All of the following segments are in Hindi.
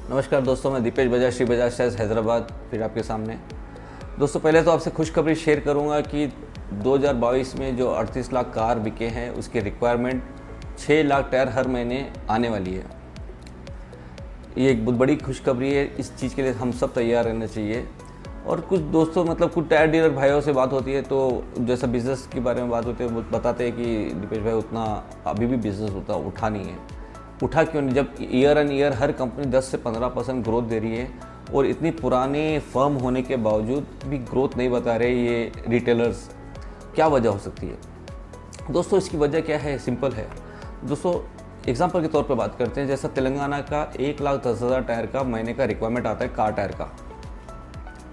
नमस्कार दोस्तों, मैं दीपेश बजाज, श्री बजाज टायर्स हैदराबाद फिर आपके सामने। दोस्तों पहले तो आपसे खुशखबरी शेयर करूंगा कि 2022 में जो 38 लाख कार बिके हैं उसकी रिक्वायरमेंट 6 लाख टायर हर महीने आने वाली है। ये एक बहुत बड़ी खुशखबरी है। इस चीज़ के लिए हम सब तैयार रहना चाहिए। और कुछ दोस्तों कुछ टायर डीलर भाइयों से बात होती है तो जैसा बिज़नेस के बारे में बात होती है वो बताते हैं कि दीपेश भाई उतना अभी भी बिज़नेस उठा नहीं है। उठा क्यों नहीं, जब year an year her company 10 से 15% ग्रोथ दे रही है और इतनी पुराने फर्म होने के बावजूद भी ग्रोथ नहीं बता रहे ये रिटेलर्स। क्या वजह हो सकती है दोस्तों? इसकी वजह क्या है? सिंपल है दोस्तों। एग्जांपल के तौर पे बात करते हैं, जैसा तेलंगाना का 1,10,000 टायर का महीने का रिक्वायरमेंट आता है कार टायर का,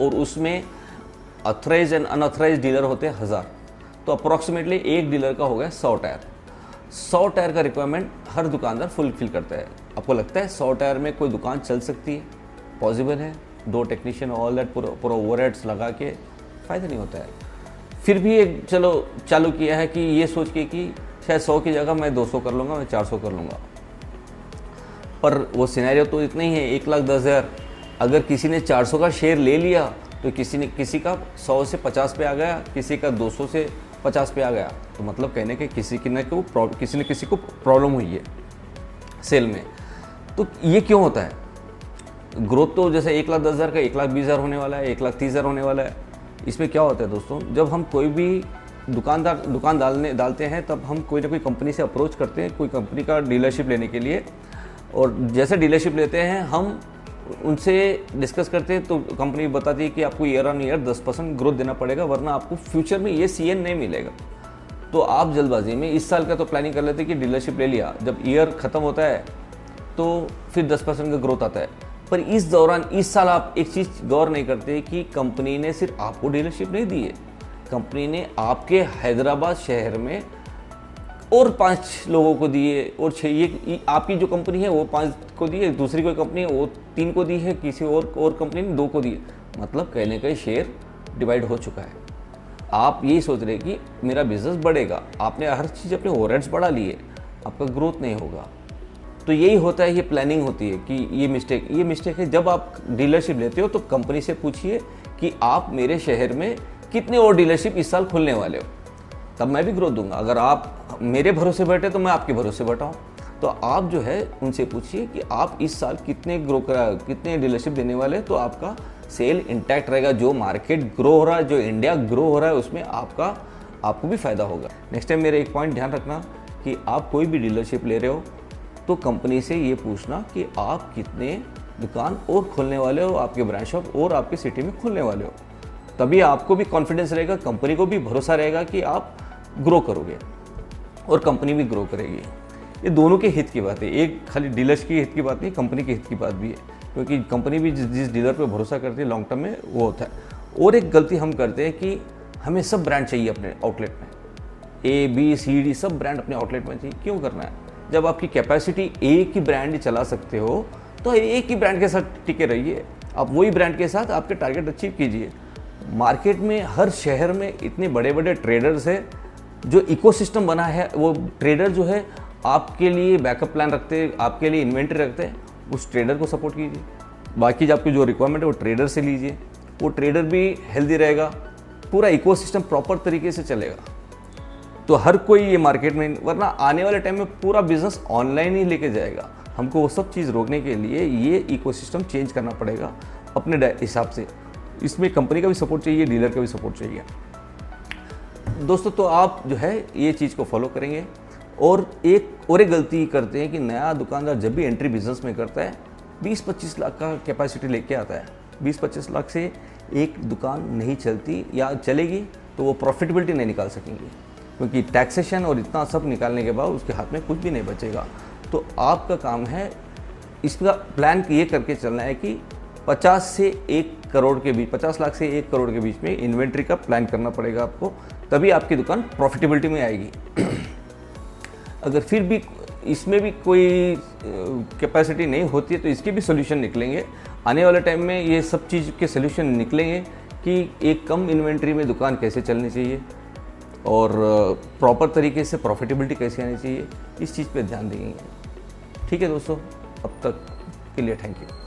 और उसमें ऑथराइज एंड अनऑथराइज डीलर होते हैं 1000, तो अप्रॉक्सीमेटली एक डीलर का हो गया 100 टायर। 100 टायर का रिक्वायरमेंट हर दुकानदार फुलफिल करता है। आपको लगता है 100 टायर में कोई दुकान चल सकती है? पॉसिबल है? 2 टेक्नीशियन ऑल दैट पूरा ओवरहेड्स लगा के फ़ायदा नहीं होता है। फिर भी एक चलो चालू किया है कि ये सोच के कि शायद 100 की जगह मैं 200 कर लूँगा, मैं 400 कर लूँगा, पर वो सिनेरियो तो इतना ही है 1,10,000। अगर किसी ने 400 का शेयर ले लिया तो किसी का 100 से 50 पे आ गया, किसी का 200 से 50 पे आ गया, तो मतलब कहने के किसी न किसी को प्रॉब्लम हुई है सेल में। तो ये क्यों होता है? ग्रोथ तो जैसे 1,10,000 का 1,20,000 होने वाला है, 1,30,000 होने वाला है। इसमें क्या होता है दोस्तों, जब हम कोई भी दुकान डालते हैं तब हम कोई ना कोई कंपनी से अप्रोच करते हैं कोई कंपनी का डीलरशिप लेने के लिए, और जैसे डीलरशिप लेते हैं हम उनसे डिस्कस करते हैं तो कंपनी बताती है कि आपको ईयर ऑन ईयर 10% ग्रोथ देना पड़ेगा, वरना आपको फ्यूचर में ये सीएन नहीं मिलेगा। तो आप जल्दबाजी में इस साल का तो प्लानिंग कर लेते हैं कि डीलरशिप ले लिया, जब ईयर ख़त्म होता है तो फिर 10% का ग्रोथ आता है। पर इस दौरान इस साल आप एक चीज़ गौर नहीं करते कि कंपनी ने सिर्फ आपको डीलरशिप नहीं दी है, कंपनी ने आपके हैदराबाद शहर में और 5 लोगों को दिए, और 6 ये आपकी जो कंपनी है वो 5 को दी है, दूसरी कोई कंपनी है वो 3 को दी है, किसी और कंपनी ने 2 को दी है। मतलब कहने का शेयर डिवाइड हो चुका है। आप यही सोच रहे कि मेरा बिजनेस बढ़ेगा, आपने हर चीज़ अपने ओवरहेड्स बढ़ा लिए, आपका ग्रोथ नहीं होगा। तो यही होता है, ये प्लानिंग होती है कि ये मिस्टेक है। जब आप डीलरशिप लेते हो तो कंपनी से पूछिए कि आप मेरे शहर में कितने और डीलरशिप इस साल खोलने वाले हो, तब मैं भी ग्रोथ दूंगा। अगर आप मेरे भरोसे बैठे तो मैं आपके भरोसे बैठा हूँ, तो आप जो है उनसे पूछिए कि आप इस साल कितने डीलरशिप देने वाले हैं, तो आपका सेल इंटैक्ट रहेगा। जो मार्केट ग्रो हो रहा है, जो इंडिया ग्रो हो रहा है, उसमें आपको भी फ़ायदा होगा। नेक्स्ट टाइम मेरा एक पॉइंट ध्यान रखना कि आप कोई भी डीलरशिप ले रहे हो तो कंपनी से ये पूछना कि आप कितने दुकान और खोलने वाले हो, आपके ब्रांच शॉप और आपके सिटी में खोलने वाले हो। तभी आपको भी कॉन्फिडेंस रहेगा, कंपनी को भी भरोसा रहेगा कि आप ग्रो करोगे और कंपनी भी ग्रो करेगी। ये दोनों के हित की बात है, एक खाली डीलर्स की हित की बात नहीं, कंपनी के हित की बात भी है, क्योंकि कंपनी भी जिस डीलर पे भरोसा करती है लॉन्ग टर्म में वो होता है। और एक गलती हम करते हैं कि हमें सब ब्रांड चाहिए अपने आउटलेट में, ABCD सब ब्रांड अपने आउटलेट में चाहिए। क्यों करना है? जब आपकी कैपेसिटी एक ही ब्रांड चला सकते हो तो एक ही ब्रांड के साथ टिके रहिए, आप वही ब्रांड के साथ आपके टारगेट अचीव कीजिए। मार्केट में हर शहर में इतने बड़े बड़े ट्रेडर्स हैं, जो इकोसिस्टम बना है। वो ट्रेडर जो है आपके लिए बैकअप प्लान रखते हैं, आपके लिए इन्वेंट्री रखते हैं, उस ट्रेडर को सपोर्ट कीजिए। बाकी आपकी जो रिक्वायरमेंट है वो ट्रेडर से लीजिए, वो ट्रेडर भी हेल्दी रहेगा, पूरा इकोसिस्टम प्रॉपर तरीके से चलेगा। तो हर कोई ये मार्केट में, वरना आने वाले टाइम में पूरा बिजनेस ऑनलाइन ही लेके जाएगा। हमको वो सब चीज़ रोकने के लिए ये इकोसिस्टम चेंज करना पड़ेगा अपने हिसाब से। इसमें कंपनी का भी सपोर्ट चाहिए, डीलर का भी सपोर्ट चाहिए दोस्तों। तो आप जो है ये चीज़ को फॉलो करेंगे। और एक गलती करते हैं कि नया दुकानदार जब भी एंट्री बिजनेस में करता है 20-25 लाख का कैपेसिटी लेके आता है। 20-25 लाख से एक दुकान नहीं चलती, या चलेगी तो वो प्रॉफिटेबिलिटी नहीं निकाल सकेंगे, क्योंकि टैक्सेशन और इतना सब निकालने के बाद उसके हाथ में कुछ भी नहीं बचेगा। तो आपका काम है इसका प्लान ये करके चलना है कि 50 से 1 करोड़ के बीच, 50 लाख से 1 करोड़ के बीच में इन्वेंट्री का प्लान करना पड़ेगा आपको, तभी आपकी दुकान प्रॉफिटेबिलिटी में आएगी। अगर फिर भी इसमें भी कोई कैपेसिटी नहीं होती है तो इसके भी सोल्यूशन निकलेंगे आने वाले टाइम में। ये सब चीज़ के सोल्यूशन निकलेंगे कि एक कम इन्वेंट्री में दुकान कैसे चलनी चाहिए और प्रॉपर तरीके से प्रॉफिटेबिलिटी कैसे आनी चाहिए, इस चीज़ पे ध्यान देंगे। ठीक है दोस्तों, अब तक के लिए थैंक यू।